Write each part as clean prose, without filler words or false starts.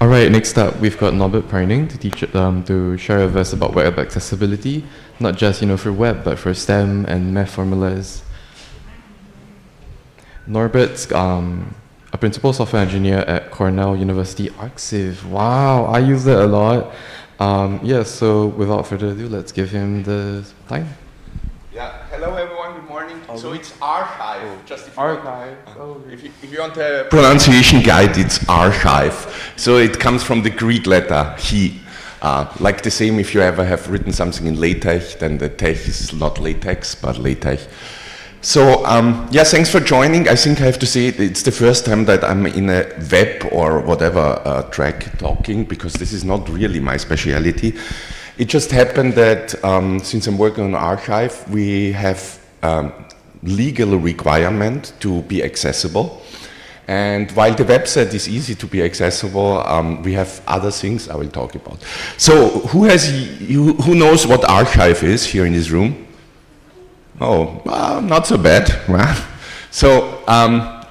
All right, next up, we've got Norbert Preining to share with us about web accessibility, not just for web, but for STEM and math formulas. Norbert's a principal software engineer at Cornell University Arxiv. Wow, I use it a lot. So without further ado, let's give him the time. Yeah, hello everyone, good morning. So it's archive, just if Archive. if you want a pronunciation guide, it's archive. So it comes from the Greek letter he. Like the same if you ever have written something in LaTeX, then the tech is not latex, but LaTeX. So thanks for joining. I think I have to say it's the first time that I'm in a web or whatever track talking, because this is not really my specialty. It just happened that since I'm working on archive, we have legal requirement to be accessible. And while the website is easy to be accessible, we have other things I will talk about. So who knows what archive is here in this room? Oh, not so bad. So, I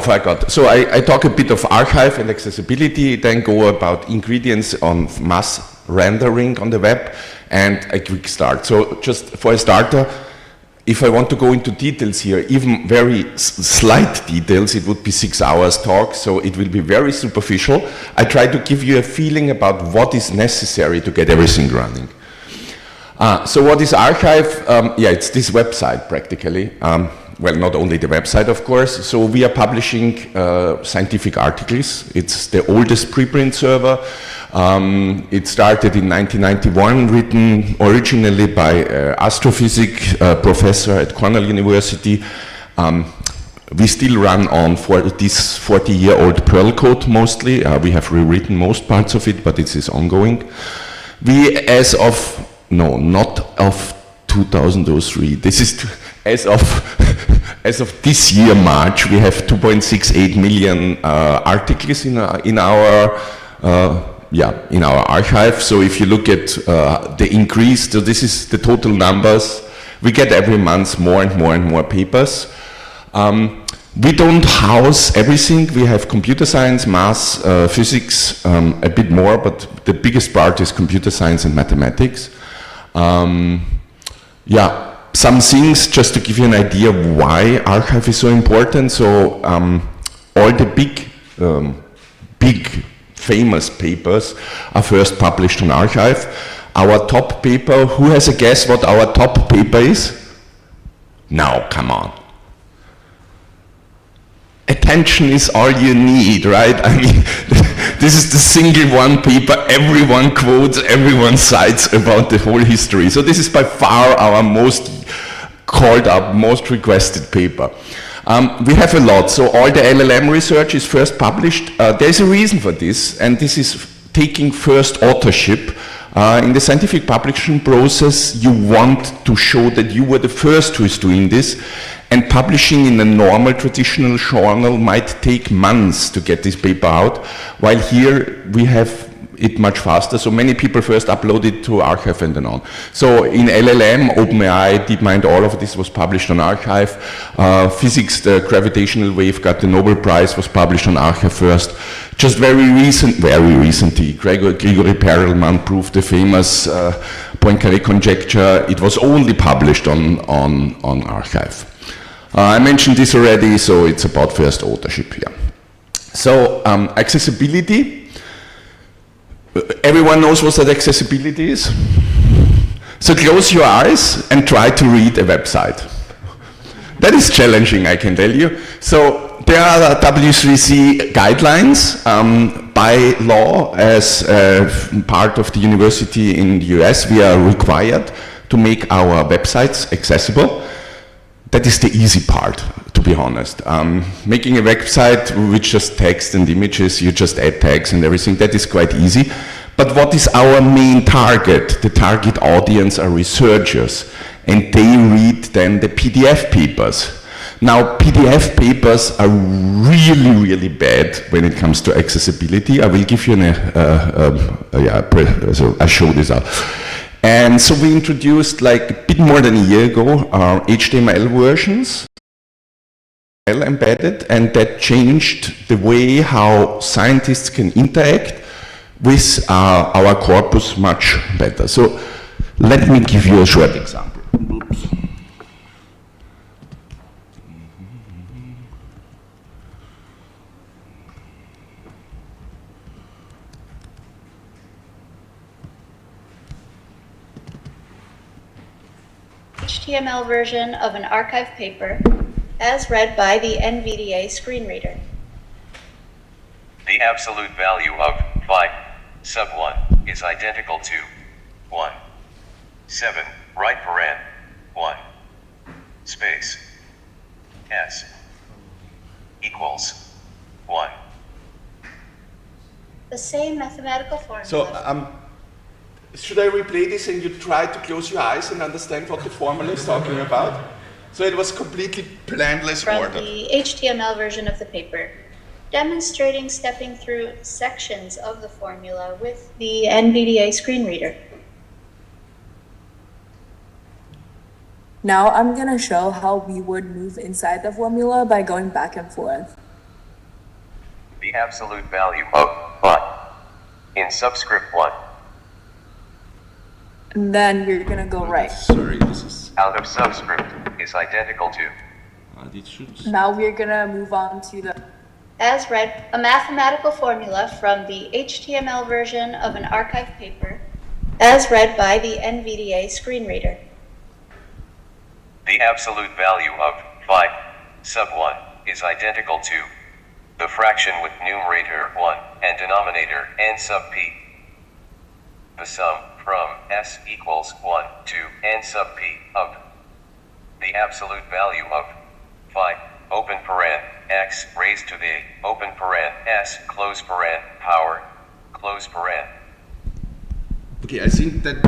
forgot. So I talk a bit of archive and accessibility, then go about ingredients on mass rendering on the web, and a quick start. So just for a starter, if I want to go into details here, even very slight details, it would be 6 hours talk, so it will be very superficial. I try to give you a feeling about what is necessary to get everything running. So what is archive? It's this website practically. Well, not only the website, of course. So we are publishing scientific articles. It's the oldest preprint server. It started in 1991, written originally by astrophysics professor at Cornell University. We still run on this 40-year-old Perl code mostly. We have rewritten most parts of it, but it is ongoing. We, not of 2003. This is as of this year March, we have 2.68 million articles in our archive. So if you look at the increase, so this is the total numbers. We get every month more and more and more papers. We don't house everything. We have computer science, math, physics, a bit more, but the biggest part is computer science and mathematics. Some things just to give you an idea why archive is so important. So all the big famous papers are first published on archive. Our top paper, who has a guess what our top paper is? Now, come on. Attention is all you need, right? I mean, this is the single one paper everyone quotes, everyone cites about the whole history. So this is by far our most called up, most requested paper. We have a lot. So all the LLM research is first published. There's a reason for this, and this is taking first authorship. In the scientific publishing process, you want to show that you were the first who is doing this. And publishing in a normal traditional journal might take months to get this paper out, while here we have it much faster. So many people first upload it to archive and then on. So in LLM, OpenAI, DeepMind, all of this was published on archive. Physics, the gravitational wave got the Nobel Prize, was published on archive first. Just very recently, Gregory Perelman proved the famous Poincaré conjecture. It was only published on archive. I mentioned this already, so it's about first authorship here. So accessibility. Everyone knows what that accessibility is? So close your eyes and try to read a website. That is challenging, I can tell you. So there are W3C guidelines by law. As part of the university in the US, we are required to make our websites accessible. That is the easy part, to be honest. Making a website with just text and images, you just add tags and everything, that is quite easy. But what is our main target? The target audience are researchers, and they read then the PDF papers. Now, PDF papers are really, really bad when it comes to accessibility. I will give you so I show this out. And so we introduced, like a bit more than a year ago, our HTML versions. embedded, and that changed the way how scientists can interact with our corpus much better. So let me give you a short example. Oops. HTML version of an archive paper as read by the NVDA screen reader. The absolute value of phi sub 1 is identical to 1, 7, right paren, 1, space, s, equals 1. The same mathematical formula. So, should I replay this and you try to close your eyes and understand what the formula is talking about? So it was completely planless from order. The HTML version of the paper, demonstrating stepping through sections of the formula with the NVDA screen reader. Now I'm going to show how we would move inside the formula by going back and forth. The absolute value of phi in subscript 1 And then you're going to go right. Sorry, this is... out of subscript is identical to. Now we're going to move on to the... As read, a mathematical formula from the HTML version of an archive paper, as read by the NVDA screen reader. The absolute value of phi sub 1 is identical to the fraction with numerator 1 and denominator n sub p. The sum from s equals 1 to n sub p of the absolute value of phi open paren x raised to the open paren s close paren power close paren. Okay, I think that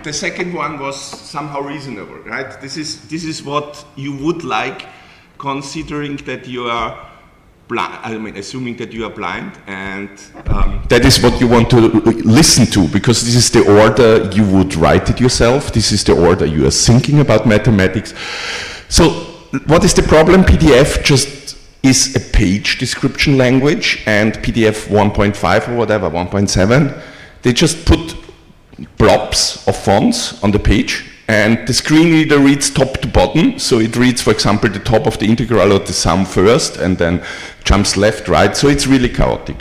the second one was somehow reasonable, right? This is what you would like, considering that you are blind. I mean, assuming that you are blind, and that is what you want to listen to, because this is the order you would write it yourself. This is the order you are thinking about mathematics. So, what is the problem? PDF just is a page description language, and PDF 1.5 or whatever, 1.7, they just put blobs of fonts on the page, and the screen reader reads top to bottom. So it reads, for example, the top of the integral or the sum first, and then jumps left, right. So it's really chaotic.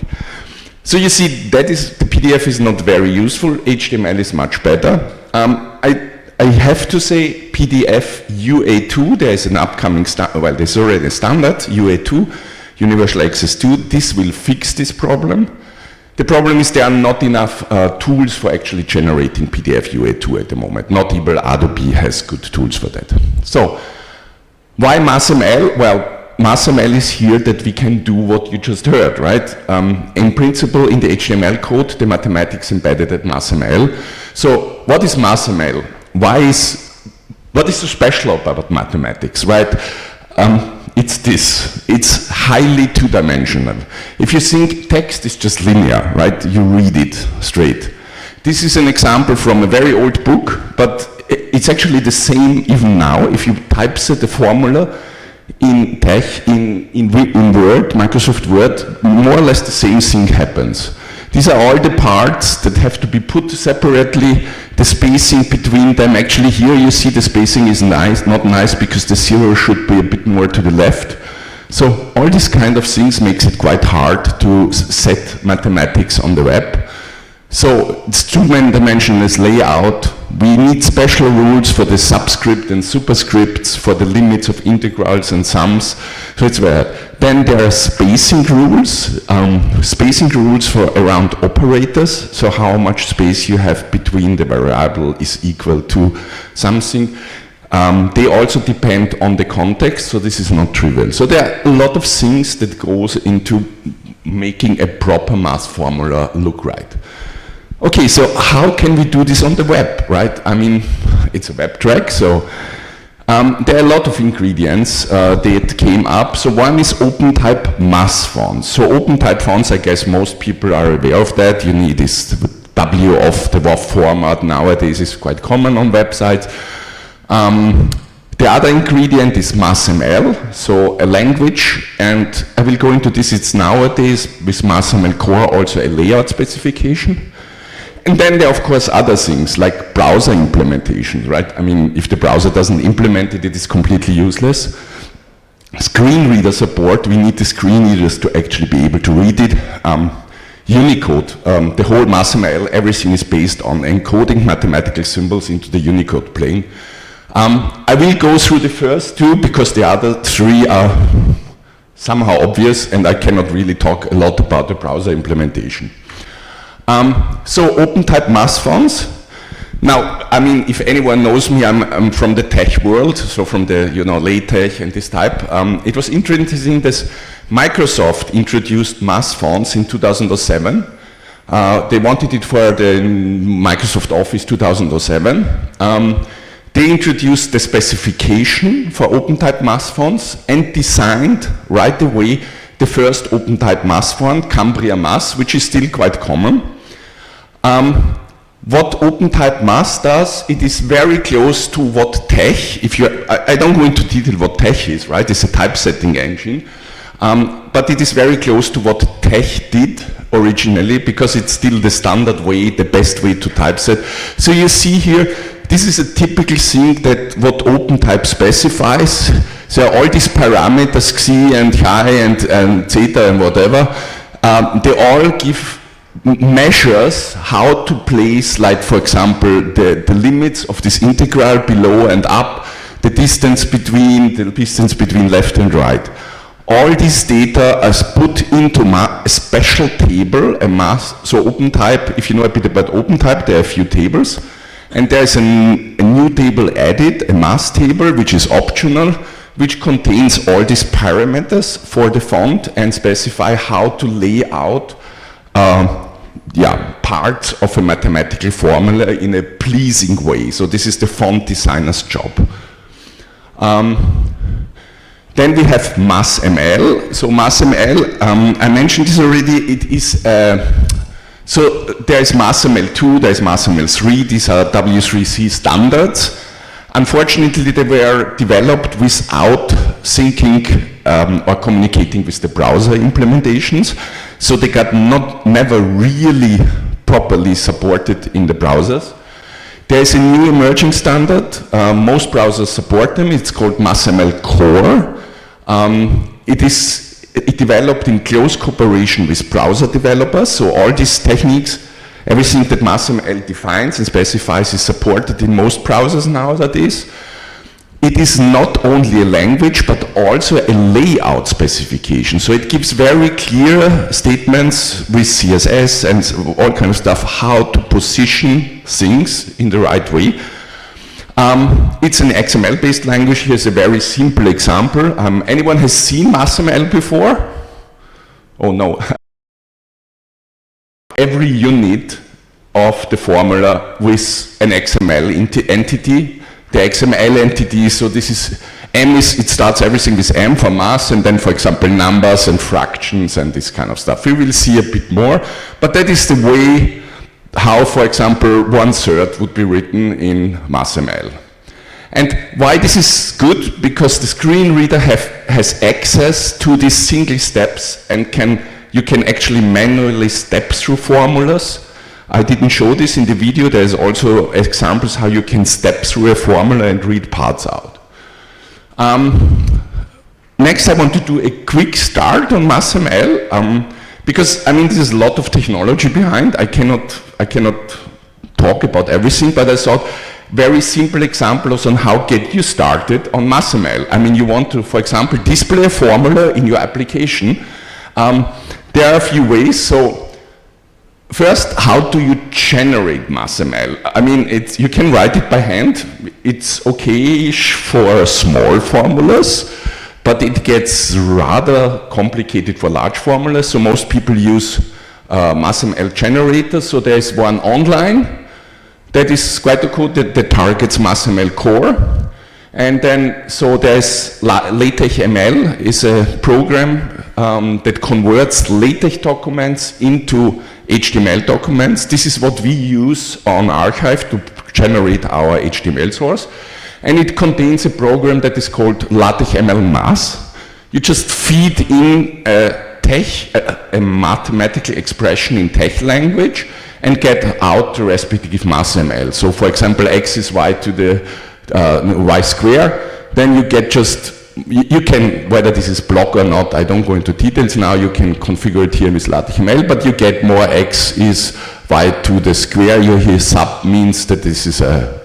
So you see, that is, the PDF is not very useful. HTML is much better. I have to say, PDF UA2, there is an upcoming, well, there's already a standard, UA2, Universal Access 2. This will fix this problem. The problem is there are not enough tools for actually generating PDF UA2 at the moment. Not even Adobe has good tools for that. So, why MathML? Well, MathML is here that we can do what you just heard, right? In principle, in the HTML code, the mathematics embedded at MathML. So, what is MathML? What is so special about mathematics, right? It's this. It's highly two-dimensional. If you think text is just linear, right? You read it straight. This is an example from a very old book, but it's actually the same even now. If you typeset the formula in Word, Microsoft Word, more or less the same thing happens. These are all the parts that have to be put separately. The spacing between them, actually here you see the spacing is nice, not nice, because the zero should be a bit more to the left. So all these kind of things makes it quite hard to set mathematics on the web. So it's two-dimensional layout. We need special rules for the subscript and superscripts, for the limits of integrals and sums. So it's weird. Then there are spacing rules for around operators. So how much space you have between the variable is equal to something. They also depend on the context, so this is not trivial. So there are a lot of things that goes into making a proper math formula look right. Okay, so how can we do this on the web, right? I mean, it's a web track, so there are a lot of ingredients that came up. So one is OpenType math fonts. So OpenType fonts, I guess most people are aware of that. You need this W of the WOF format nowadays is quite common on websites. The other ingredient is MathML, so a language, and I will go into this. It's nowadays with MathML Core also a layout specification. And then there are, of course, other things like browser implementations, right? I mean, if the browser doesn't implement it, it is completely useless. Screen reader support, we need the screen readers to actually be able to read it. Unicode, the whole MathML, everything is based on encoding mathematical symbols into the Unicode plane. I will go through the first two because the other three are somehow obvious and I cannot really talk a lot about the browser implementation. So OpenType math fonts. Now, I mean, if anyone knows me, I'm from the tech world, so from the, LaTeX and this type. It was interesting that Microsoft introduced math fonts in 2007. They wanted it for the Microsoft Office 2007. They introduced the specification for OpenType math fonts and designed right away the first OpenType math font, Cambria Math, which is still quite common. What OpenType math does, it is very close to what TeX, I don't go into detail what TeX is, right? It's a typesetting engine. But it is very close to what TeX did originally because it's still the standard way, the best way to typeset. So you see here, this is a typical thing that what OpenType specifies. So all these parameters, xi and chi and zeta and whatever, they all give measures how to place, like for example, the limits of this integral below and up, the distance between left and right. All this data is put into a special table, a math. So OpenType, if you know a bit about OpenType, there are a few tables. And there's a new table added, a math table, which is optional, which contains all these parameters for the font and specify how to lay out parts of a mathematical formula in a pleasing way. So this is the font designer's job. Then we have MathML. So MathML, I mentioned this already, it is, so there is MathML 2, there is MathML 3, these are W3C standards. Unfortunately, they were developed without syncing or communicating with the browser implementations, so they got never really properly supported in the browsers. There is a new emerging standard, most browsers support them, it's called MathML Core. It developed in close cooperation with browser developers, so all these techniques, everything that MathML defines and specifies is supported in most browsers nowadays. It is not only a language, but also a layout specification. So it gives very clear statements with CSS and all kind of stuff, how to position things in the right way. It's an XML-based language. Here's a very simple example. Anyone has seen MathML before? Oh no. Every unit of the formula with an XML entity. The XML entity, so this is, it starts everything with M for math, and then, for example, numbers and fractions and this kind of stuff. We will see a bit more, but that is the way how, for example, 1/3 would be written in MathML. And why this is good? Because the screen reader has access to these single steps and you can actually manually step through formulas. I didn't show this in the video. There's also examples how you can step through a formula and read parts out. Next, I want to do a quick start on MathML because I mean there's a lot of technology behind. I cannot talk about everything, but I thought very simple examples on how get you started on MathML. I mean, you want to, for example, display a formula in your application. There are a few ways. So first, how do you generate MathML? I mean, you can write it by hand. It's okay-ish for small formulas, but it gets rather complicated for large formulas. So most people use MathML generator. So there's one online that is quite a code that targets MathML Core. And then, so there's LaTeX ML is a program that converts LaTeX documents into HTML documents. This is what we use on Archive to generate our HTML source. and it contains a program that is called LaTeX ML Math. You just feed in a mathematical expression in TeX language and get out the respective MathML. So for example, x is y to the y square, then you get you can, whether this is block or not, I don't go into details now, you can configure it here with LaTeX ML, but you get more x is y to the square. You hear sub means that this is a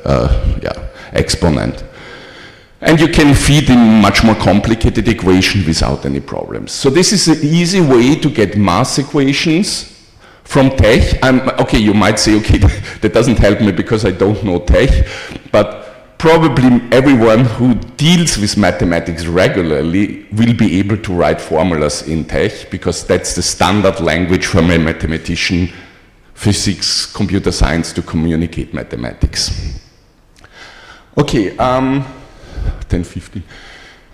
exponent. And you can feed in much more complicated equation without any problems. So this is an easy way to get math equations from TeX. Okay, you might say, okay, that doesn't help me because I don't know TeX, but probably everyone who deals with mathematics regularly will be able to write formulas in TeX, because that's the standard language from a mathematician, physics, computer science to communicate mathematics. Okay, 10:50.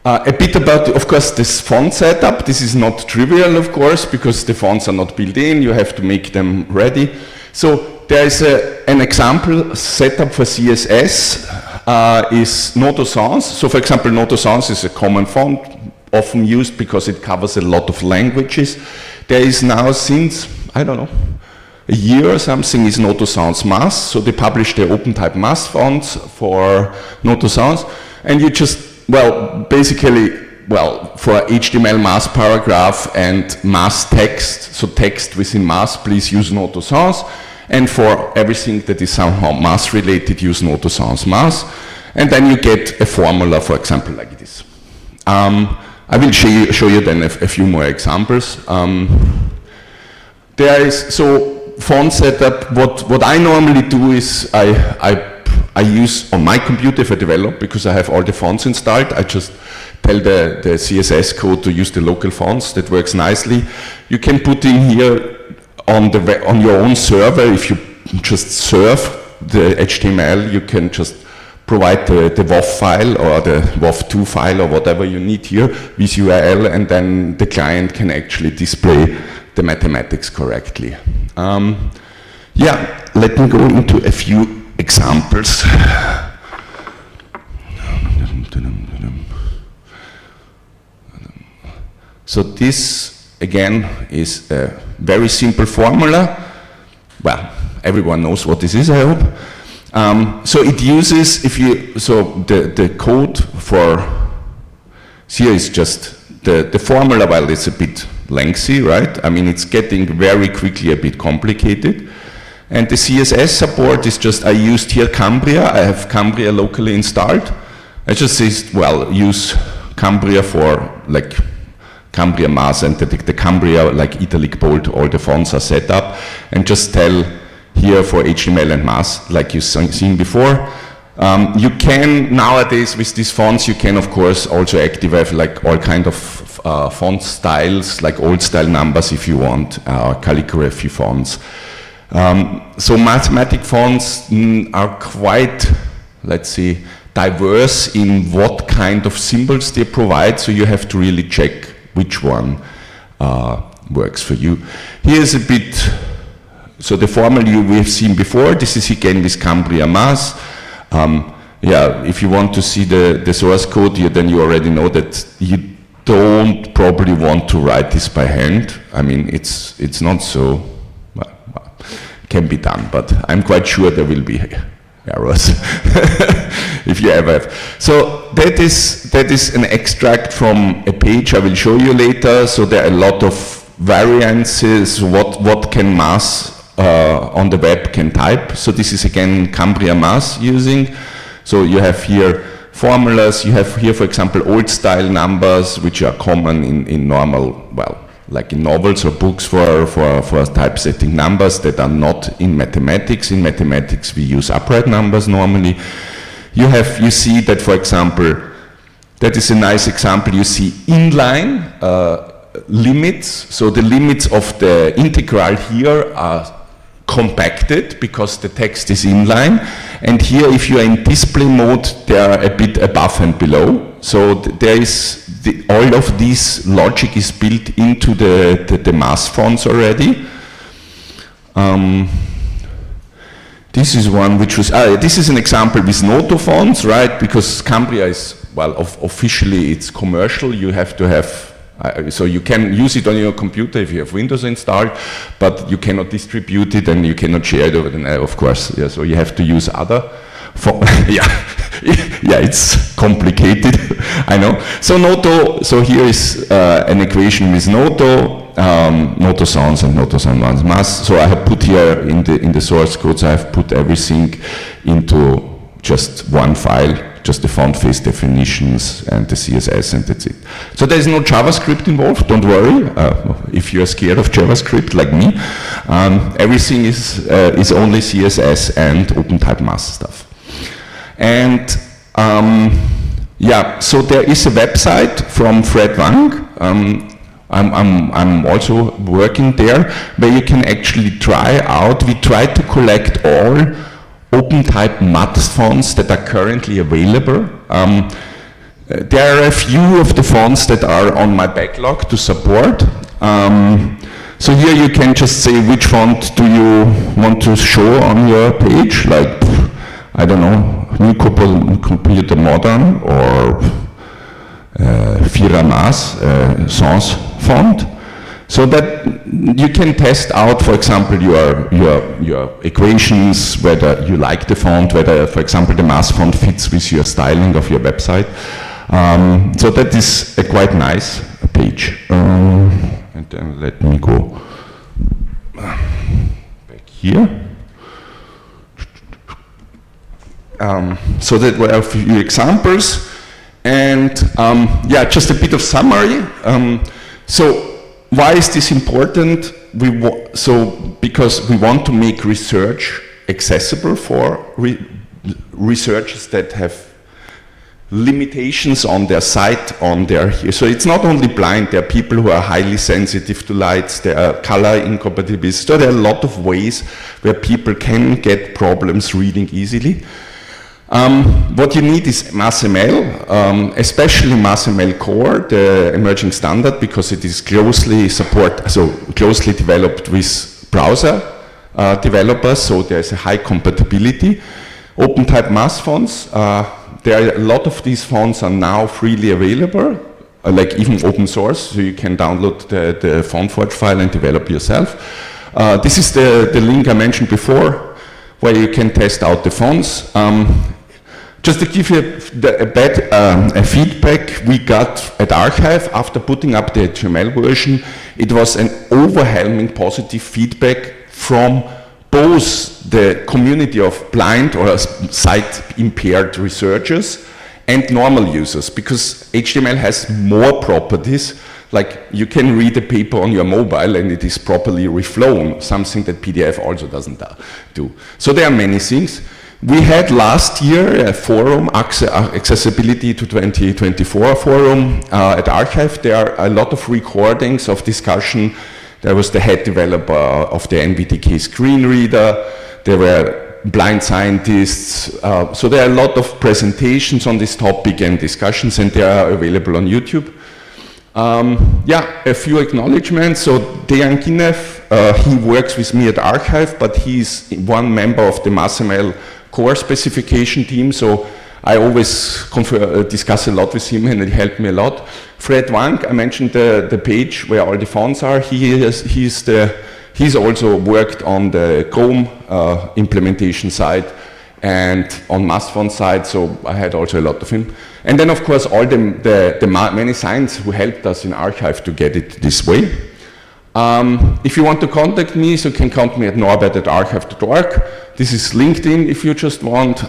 A bit about, of course, this font setup. This is not trivial, of course, because the fonts are not built in. You have to make them ready. So there is an example setup for CSS is Notosans. So for example, Notosans is a common font, often used because it covers a lot of languages. There is now, since, I don't know, a year or something, is Notosans Math. So they published the OpenType Math fonts for Notosans. And you just, well, basically, well, for HTML math paragraph and math text, so text within math, please use Notosans. And for everything that is somehow math related, use Notosans Math. And then you get a formula, for example, like this. I will show you then a few more examples. There is, so font setup, what I normally do is I use on my computer if I develop, because I have all the fonts installed, I just tell the CSS code to use the local fonts. That works nicely. You can put in here on your own server, if you just serve the HTML, you can just provide the WOF file or the WOF2 file or whatever you need here with URL, and then the client can actually display the mathematics correctly. Yeah, let me go into a few examples. So this, again, is a very simple formula. Well, everyone knows what this is, I hope. So it uses, the code for, here is just the formula, while it's a bit lengthy, right? I mean, it's getting very quickly a bit complicated. And the CSS support is just, I used here Cambria. I have Cambria locally installed. I just say, well, use Cambria for like Cambria Math, and the Cambria, like italic bold, all the fonts are set up, and just tell here for HTML and Math, like you've seen before. You can, nowadays with these fonts, you can of course also activate like all kind of font styles, like old style numbers if you want, calligraphy fonts. So mathematic fonts are quite, let's say, diverse in what kind of symbols they provide, so you have to really check which one works for you. Here's a bit, so the formula we have seen before, this is again with Cambria Math. Yeah, if you want to see the source code here, then you already know that you don't probably want to write this by hand. I mean, it's not so, well, can be done, but I'm quite sure there will be errors if you ever have. So that is an extract from a page I will show you later. So there are a lot of variances, what can Math on the web can type. So this is again Cambria Math using. So you have here formulas, you have here, for example, old style numbers, which are common in normal, well, like in novels or books for typesetting numbers that are not in mathematics. In mathematics, we use upright numbers normally. You see that, for example, that is a nice example. You see inline limits. So the limits of the integral here are compacted because the text is inline, and here if you are in display mode they are a bit above and below, so there is all of this logic is built into the math fonts already. This is one which was, this is an example with Noto fonts, right? Because Cambria is, well, officially it's commercial. You have to have, so you can use it on your computer if you have Windows installed, but you cannot distribute it and you cannot share it over the net, of course. Yeah, so you have to use other. Yeah, yeah, it's complicated, I know. So Noto, so here is an equation with Noto, Noto sounds and Noto sound ones mass. So I have put here in the source code, so I have put everything into just one file, just the font face definitions and the CSS, and that's it. So there is no JavaScript involved, don't worry, if you're scared of JavaScript like me. Everything is only CSS and OpenType mass stuff. And yeah, so there is a website from Fred Wang. I'm also working there, where you can actually try out. We try to collect all OpenType math fonts that are currently available. There are a few of the fonts that are on my backlog to support. So here you can just say which font do you want to show on your page, like, I don't know, New Computer Modern or Firamas Sans font, so that you can test out, for example, your equations, whether you like the font, whether, for example, the mass font fits with your styling of your website. So that is a quite nice page. And then let me go back here. So that were a few examples, and yeah, just a bit of summary. So why is this important? Because we want to make research accessible for researchers that have limitations on their site, so it's not only blind, there are people who are highly sensitive to lights, there are color incompatibilities, so there are a lot of ways where people can get problems reading easily. What you need is MathML, especially MathML Core, the emerging standard, because it is closely developed with browser developers, so there's a high compatibility. OpenType math fonts, there are a lot of these fonts are now freely available, like even open source, so you can download the FontForge file and develop yourself. This is the link I mentioned before, where you can test out the fonts. Just to give you a feedback we got at Archive after putting up the HTML version, it was an overwhelming positive feedback from both the community of blind or sight-impaired researchers and normal users, because HTML has more properties, like you can read a paper on your mobile and it is properly reflown, something that PDF also doesn't do. So there are many things. We had last year a forum, Accessibility to 2024 forum at Archive. There are a lot of recordings of discussion. There was the head developer of the NVDK screen reader. There were blind scientists. So there are a lot of presentations on this topic and discussions, and they are available on YouTube. Yeah, a few acknowledgements. So Dejan Kinev, he works with me at Archive, but he's one member of the MathML core specification team, so I always discuss a lot with him and it helped me a lot. Fred Wang, I mentioned the page where all the fonts are. He's also worked on the Chrome implementation side and on MathFont side, so I had also a lot of him. And then of course all the many science who helped us in Archive to get it this way. If you want to contact me, so you can contact me at norbert@archive.org. This is LinkedIn if you just want.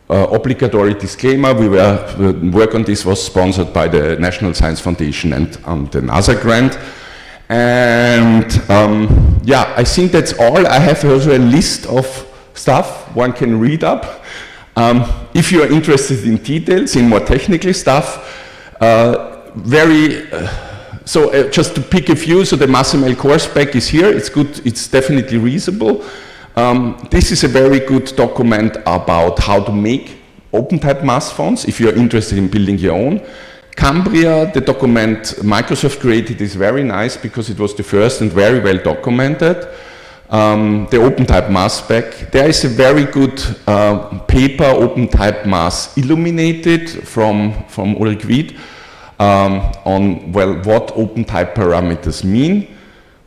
Obligatory disclaimer, work on this was sponsored by the National Science Foundation and the NASA grant. And yeah, I think that's all. I have also a list of stuff one can read up. If you are interested in details, in more technical stuff, so just to pick a few, so the MathML core spec is here. It's good, it's definitely reasonable. This is a very good document about how to make OpenType math fonts if you're interested in building your own. Cambria, the document Microsoft created, is very nice because it was the first and very well documented. the OpenType mass spec. There is a very good paper, OpenType mass illuminated from Ulrich Wied on, well, what OpenType parameters mean.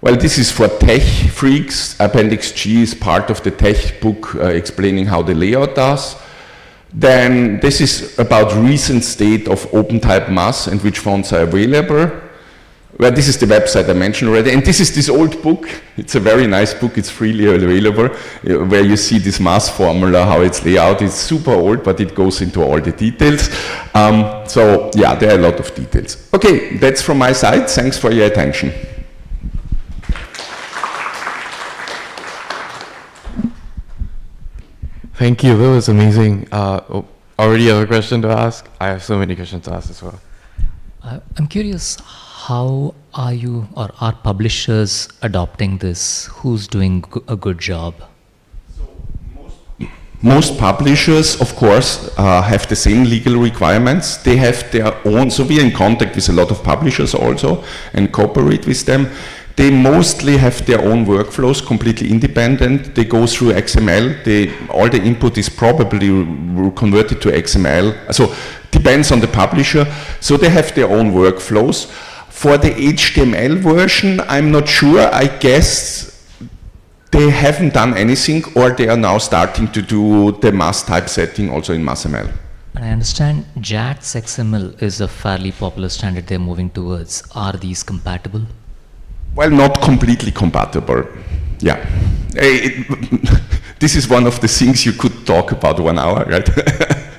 Well, this is for tech freaks. Appendix G is part of the tech book explaining how the layout does. Then this is about recent state of OpenType mass and which fonts are available. Well, this is the website I mentioned already, and this is this old book. It's a very nice book, it's freely available, where you see this mass formula, how it's laid out. It's super old, but it goes into all the details. So yeah, there are a lot of details. Okay, that's from my side. Thanks for your attention. Thank you, that was amazing. Already have a question to ask? I have so many questions to ask as well. I'm curious, how are you or are publishers adopting this? Who's doing a good job? Most publishers, of course, have the same legal requirements. They have their own, so we are in contact with a lot of publishers also and cooperate with them. They mostly have their own workflows, completely independent. They go through XML. All the input is probably converted to XML. So depends on the publisher. So they have their own workflows. For the HTML version, I'm not sure. I guess they haven't done anything, or they are now starting to do the mass typesetting also in MathML. I understand JAX XML is a fairly popular standard they're moving towards. Are these compatible? Well, not completely compatible. Yeah. This is one of the things you could talk about 1 hour, right?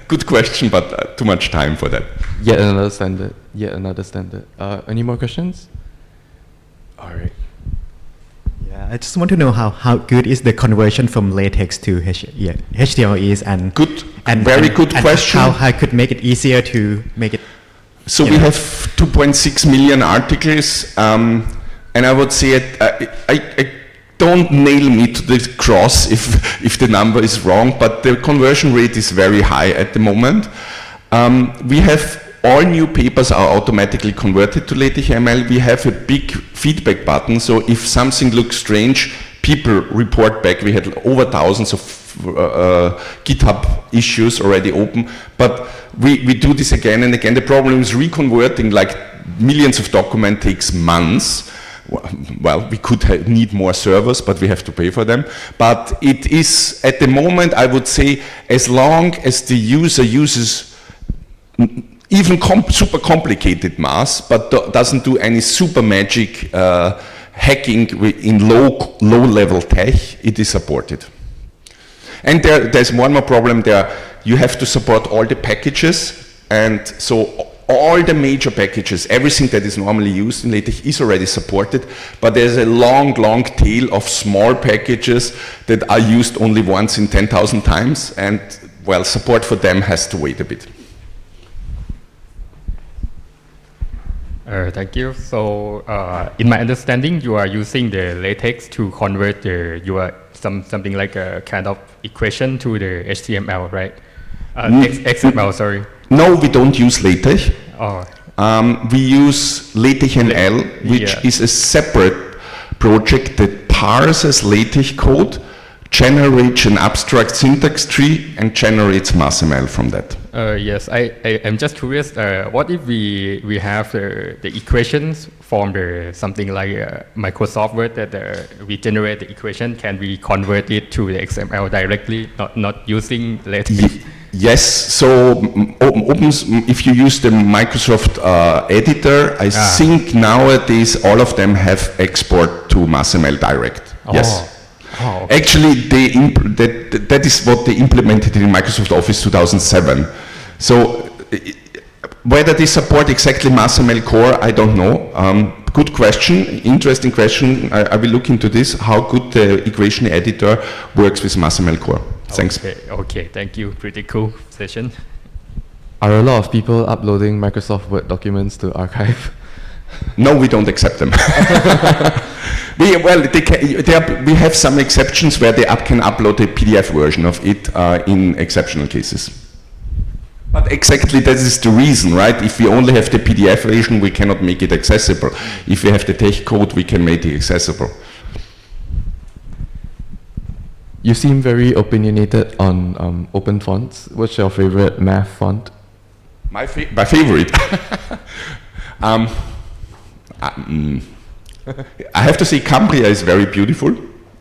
Good question, but too much time for that. Yet another standard. Yet another standard. Any more questions? All right. Yeah, I just want to know how good is the conversion from latex to HTML is, and good, very good question. How I could make it easier to make it. So we have 2.6 million articles. And I would say I don't nail me to the cross if the number is wrong, but the conversion rate is very high at the moment. We have all new papers are automatically converted to LaTeX ML. We have a big feedback button, so if something looks strange, people report back. We had over thousands of GitHub issues already open, but we do this again and again. The problem is reconverting like millions of documents takes months. Well, we could need more servers, but we have to pay for them. But it is, at the moment, I would say, as long as the user uses even super complicated math, but doesn't do any super magic hacking in low-level tech, it is supported. And there's one more problem there. You have to support all the packages, and so all the major packages, everything that is normally used in LaTeX is already supported, but there's a long tail of small packages that are used only once in 10,000 times, and, well, support for them has to wait a bit. Thank you. So, in my understanding, you are using the LaTeX to convert something like a kind of equation to the HTML, right? XML, sorry. No, we don't use LaTeX. Oh. We use LaTeX ML, which is a separate project that parses LaTeX code, generates an abstract syntax tree, and generates MathML from that. Yes, I am just curious. What if we have the equations from something like Microsoft Word that we generate the equation? Can we convert it to the XML directly, not using LaTeX? Yes, so if you use the Microsoft editor, I think nowadays all of them have export to MathML direct. Yes. Oh, okay. Actually, that is what they implemented in Microsoft Office 2007. So whether they support exactly MathML core, I don't know. Good question, interesting question. I will look into this, how good the equation editor works with MathML core. Thanks. Okay, thank you. Pretty cool session. Are a lot of people uploading Microsoft Word documents to archive? No, we don't accept them. We have some exceptions where they can upload a PDF version of it in exceptional cases. But exactly that is the reason, right? If we only have the PDF version, we cannot make it accessible. If we have the tech code, we can make it accessible. You seem very opinionated on open fonts. What's your favorite math font? My favorite. I have to say Cambria is very beautiful.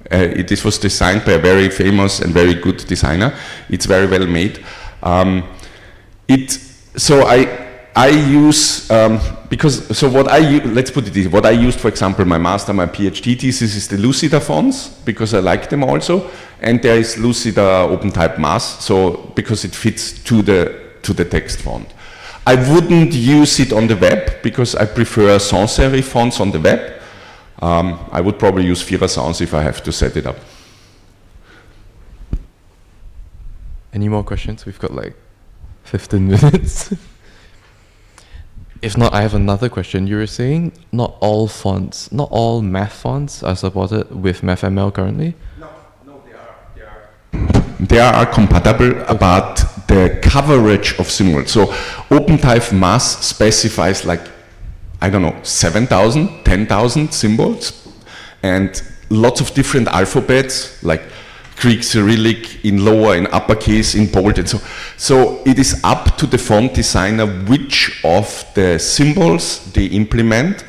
This was designed by a very famous and very good designer. It's very well made. I use let's put it this: what I used, for example, my master, my PhD thesis is the Lucida fonts because I like them also, and there is Lucida OpenType Mass, so because it fits to the text font. I wouldn't use it on the web because I prefer sans serif fonts on the web. I would probably use Vira Sans if I have to set it up. Any more questions? We've got like 15 minutes. If not, I have another question. You were saying not all fonts, not all math fonts are supported with MathML currently? No, they are compatible, but the coverage of symbols. So OpenType Mass specifies like, I don't know, 7,000, 10,000 symbols, and lots of different alphabets, like Greek, Cyrillic, in lower, in uppercase, in bold, and so it is up to the font designer which of the symbols they implement.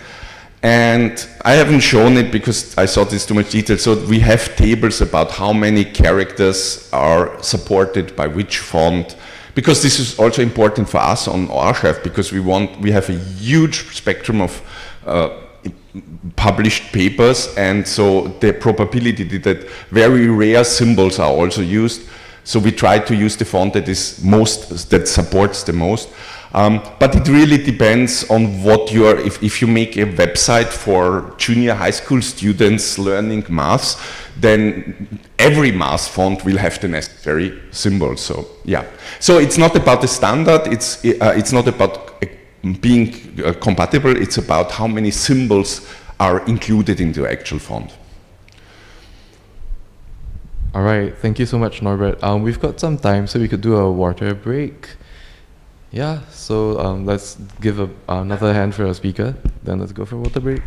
And I haven't shown it because I thought it's too much detail. So we have tables about how many characters are supported by which font, because this is also important for us on Archive, because we have a huge spectrum of published papers, and so the probability that very rare symbols are also used. So we try to use the font that supports the most. But it really depends on what if you make a website for junior high school students learning maths, then every math font will have the necessary symbols. So yeah. So it's not about the standard, it's not about being compatible, it's about how many symbols are included in the actual font. All right, thank you so much, Norbert. We've got some time, so we could do a water break. Yeah, so let's give another hand for our speaker, then let's go for a water break.